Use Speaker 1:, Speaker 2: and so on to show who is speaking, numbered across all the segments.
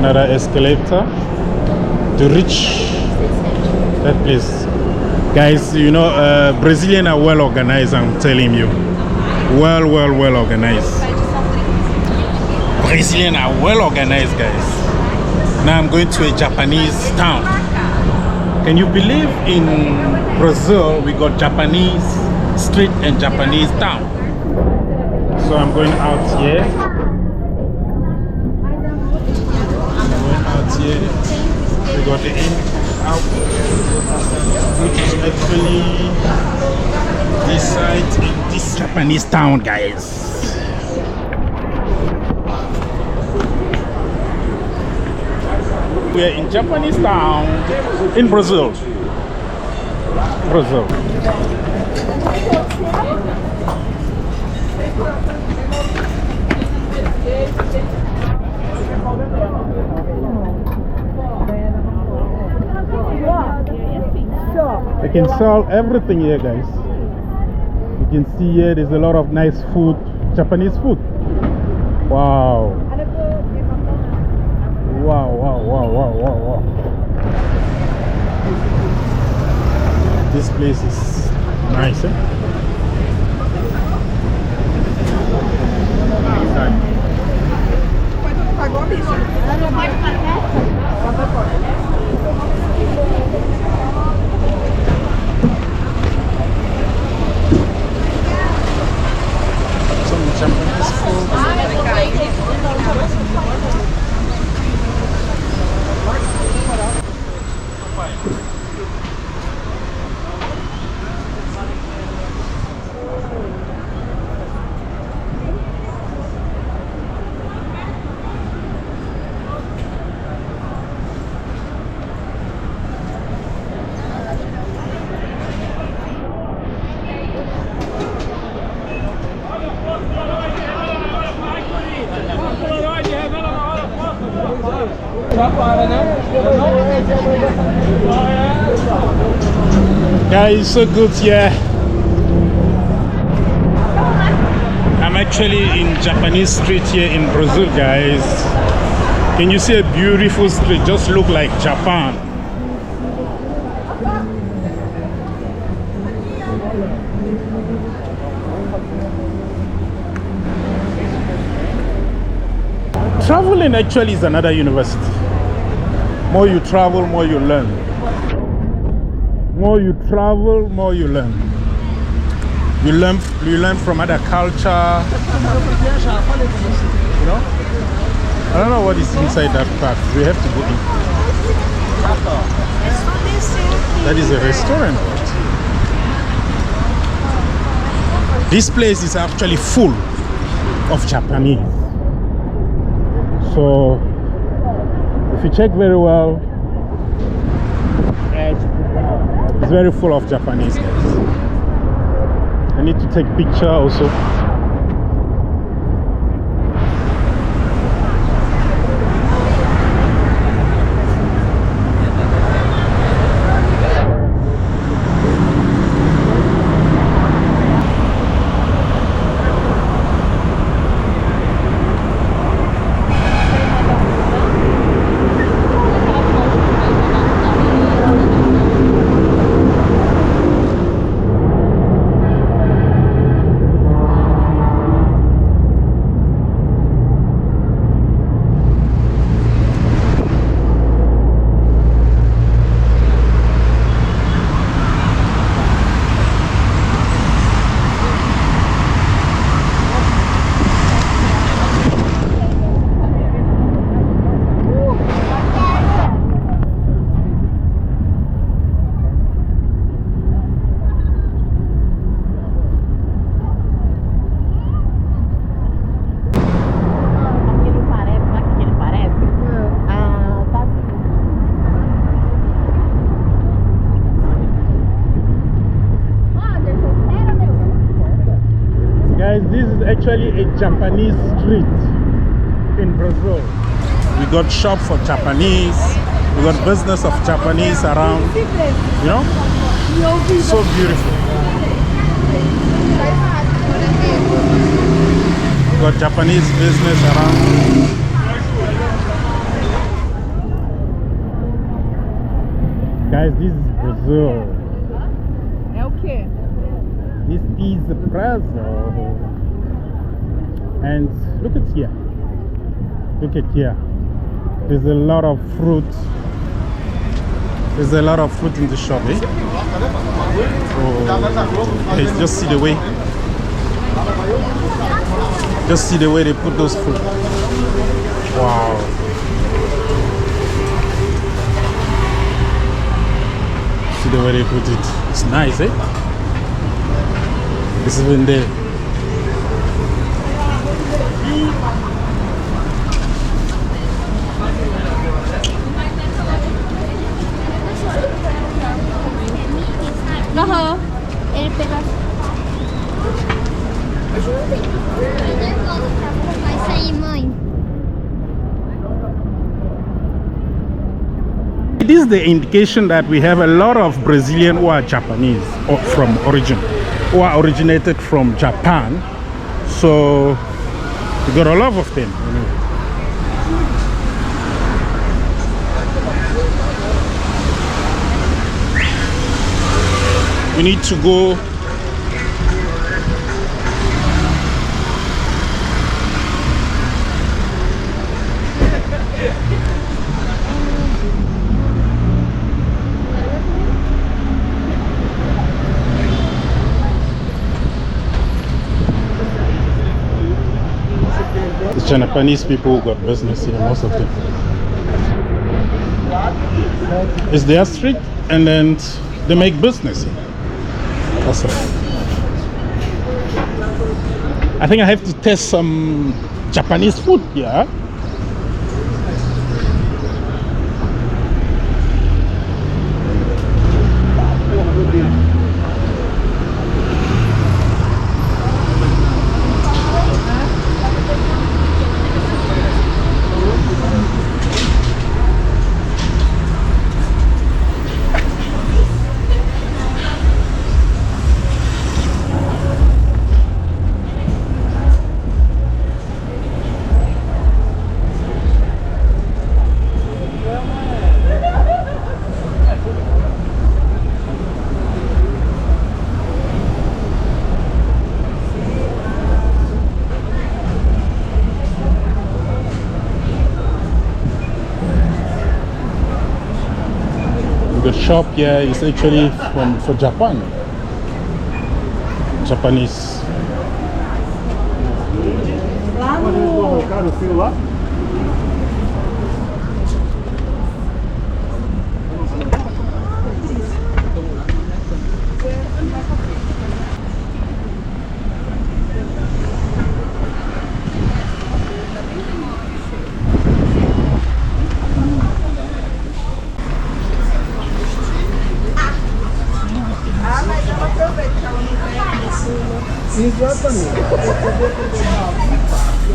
Speaker 1: another escalator to reach that place. Guys, you know, Brazilians are well organized, I'm telling you. Well organized. Brazilians are well organized, guys. Now I'm going to a Japanese town. Can you believe in Brazil we got Japanese street and Japanese town? So I'm going out here. We got the in out, which is actually this side in this Japanese town, guys. We are in Japanese town in Brazil. You can sell everything here, guys. You can see here there's a lot of nice food, Japanese food. Wow. This place is nice, eh? Some Japanese food. Guys, so good here. I'm actually in Japanese street here in Brazil, guys. Can you see a beautiful street? Just look like Japan. Traveling actually is another university. More you travel, more you learn. More you travel, more you learn. You learn from other culture. You know? I don't know what is inside that part. We have to go in. That is a restaurant. This place is actually full of Japanese. So if you check very well, it's very full of Japanese, guys. I need to take picture also. This is actually a Japanese street in Brazil. We got shop for Japanese, we got business of Japanese around, you know, so beautiful. We got Japanese business around. Guys, this is Brazil.
Speaker 2: É o quê?
Speaker 1: This is Brazil. And look at here. Look at here. There's a lot of fruit. There's a lot of fruit in the shop, eh? Oh, hey, just see the way. Just see the way they put those fruit. Wow. See the way they put it. It's nice, eh? It's even there.
Speaker 2: Aham.
Speaker 3: Ele pegou. Vai sair, mãe.
Speaker 1: It is the indication that we have a lot of Brazilian who are Japanese or from origin, who are originated from Japan. So we got a lot of them. We need to go. The Japanese people who got business here, most of them. It's their street, and then they make business here. Awesome. I think I have to test some Japanese food here. The shop here is actually for Japan. Japanese.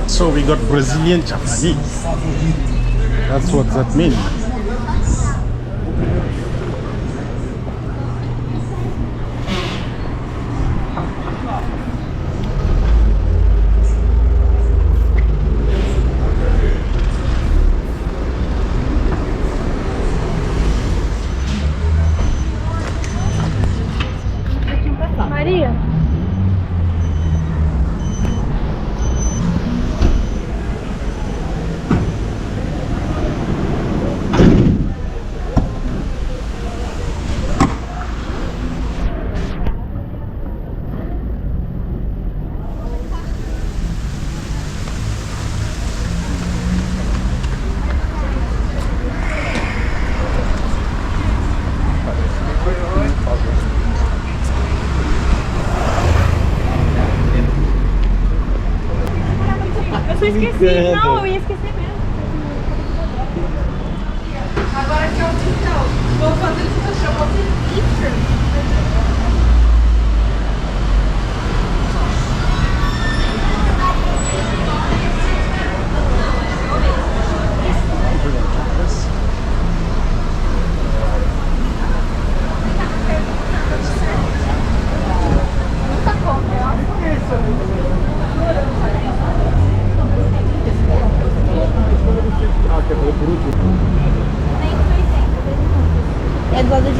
Speaker 1: So we got Brazilian Japanese. That's what that means.
Speaker 3: Maria?
Speaker 2: Eu esqueci. Não, eu ia esquecer mesmo. Agora que eu vou fazer isso, eu chamo de picture.
Speaker 3: É do lado de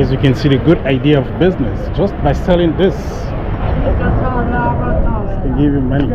Speaker 1: Guys, you can see the good idea of business just by selling this. It can give you money.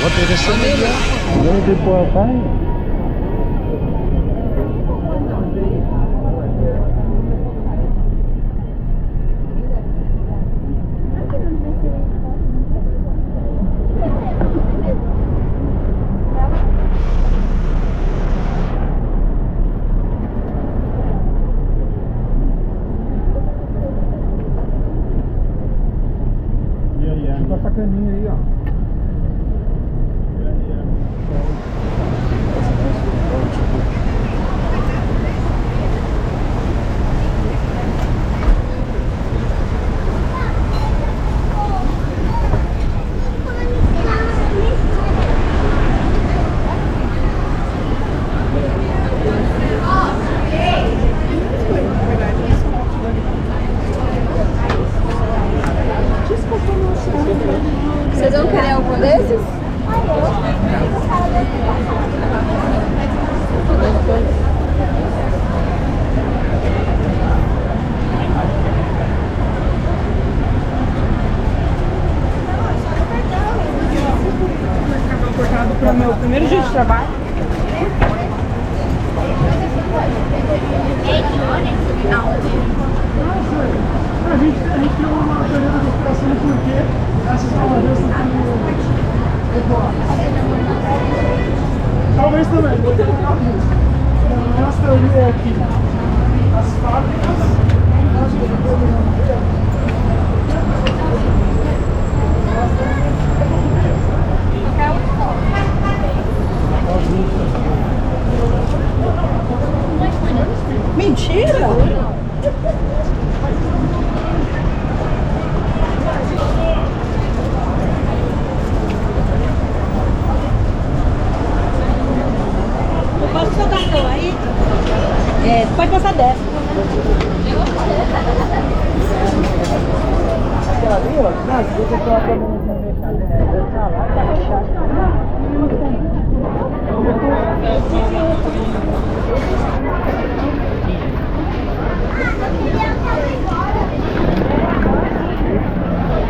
Speaker 1: What did they say? Many people are buying.
Speaker 4: Essa caninha aí, ó.
Speaker 2: Vocês vão querer algum desses? Cortado para o meu primeiro dia de trabalho.
Speaker 4: A gente tem uma teoria da conspiração do porquê essas palavras estão talvez também, vou colocar isso. A nossa teoria é que as fábricas
Speaker 2: Mentira!
Speaker 5: Passa o seu cartão aí. É, pode passar 10.
Speaker 4: aquela ali, ó, não, se você coloca a mão no mercado, tá lá, tá fechado.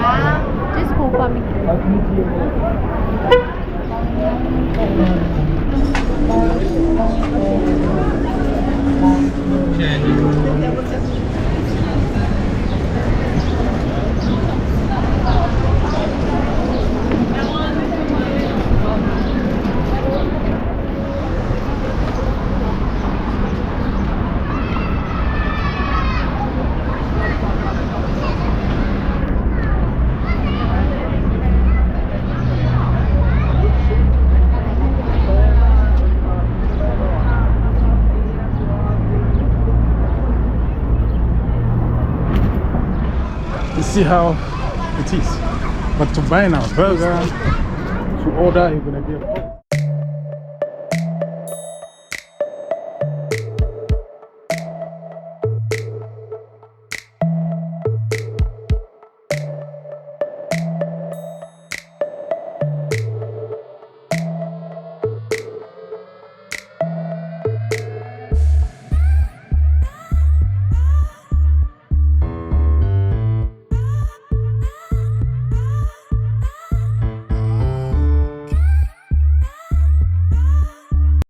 Speaker 3: Ah, desculpa, amigo.
Speaker 1: You see how it is. But to buy now burger, to order, you're gonna be